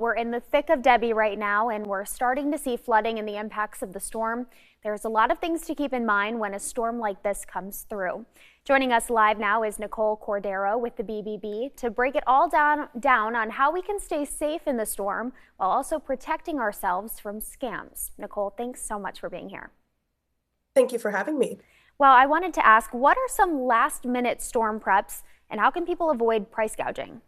We're in the thick of Debbie right now, and we're starting to see flooding and the impacts of the storm. There's a lot of things to keep in mind when a storm like this comes through. Joining us live now is Nicole Cordero with the BBB to break it all down on how we can stay safe in the storm while also protecting ourselves from scams. Nicole, thanks so much for being here. Thank you for having me. Well, I wanted to ask, what are some last-minute storm preps and how can people avoid price gouging?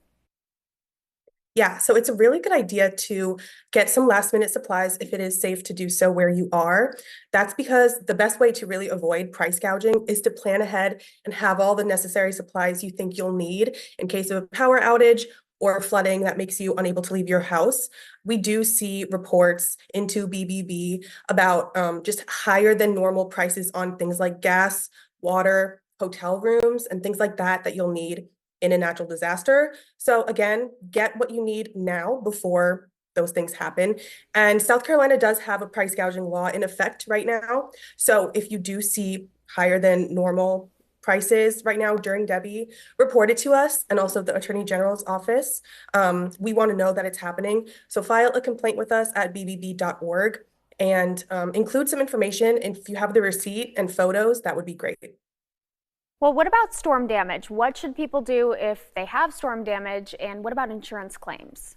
Yeah, so it's a really good idea to get some last minute supplies if it is safe to do so where you are. That's because the best way to really avoid price gouging is to plan ahead and have all the necessary supplies you think you'll need in case of a power outage or flooding that makes you unable to leave your house. We do see reports into BBB about just higher than normal prices on things like gas, water, hotel rooms, and things like that that you'll need in a natural disaster. So again, get what you need now before those things happen. And South Carolina does have a price gouging law in effect right now. So if you do see higher than normal prices right now during Debbie, report it to us and also the Attorney General's office. We want to know that it's happening. So file a complaint with us at bbb.org and include some information. If you have the receipt and photos, that would be great. Well, what about storm damage? What should people do if they have storm damage, and what about insurance claims?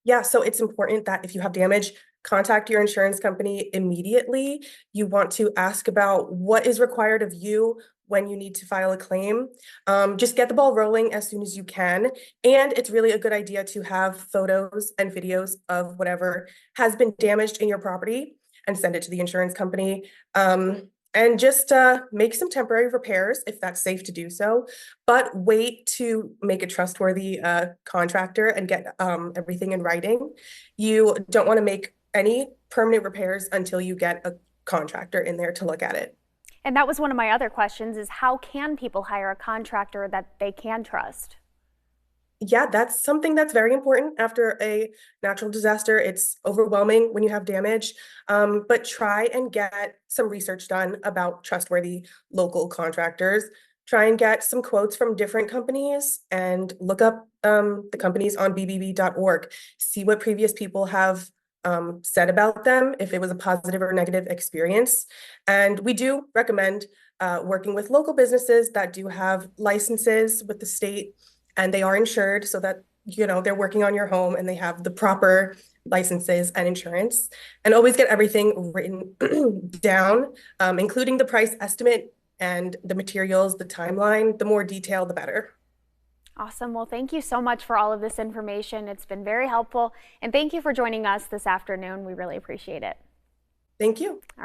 Yeah, so it's important that if you have damage, contact your insurance company immediately. You want to ask about what is required of you when you need to file a claim. Just get the ball rolling as soon as you can. And it's really a good idea to have photos and videos of whatever has been damaged in your property and send it to the insurance company. And just make some temporary repairs if that's safe to do so, but wait to make a trustworthy contractor and get everything in writing. You don't want to make any permanent repairs until you get a contractor in there to look at it. And that was one of my other questions, is how can people hire a contractor that they can trust? Yeah, that's something that's very important after a natural disaster. It's overwhelming when you have damage, but try and get some research done about trustworthy local contractors. Try and get some quotes from different companies and look up the companies on bbb.org. See what previous people have said about them, if it was a positive or negative experience. And we do recommend working with local businesses that do have licenses with the state and they are insured so that they're working on your home and they have the proper licenses and insurance. And always get everything written down, including the price estimate and the materials, the timeline. The more detail, the better. Awesome. Well, thank you so much for all of this information. It's been very helpful. And thank you for joining us this afternoon. We really appreciate it. Thank you.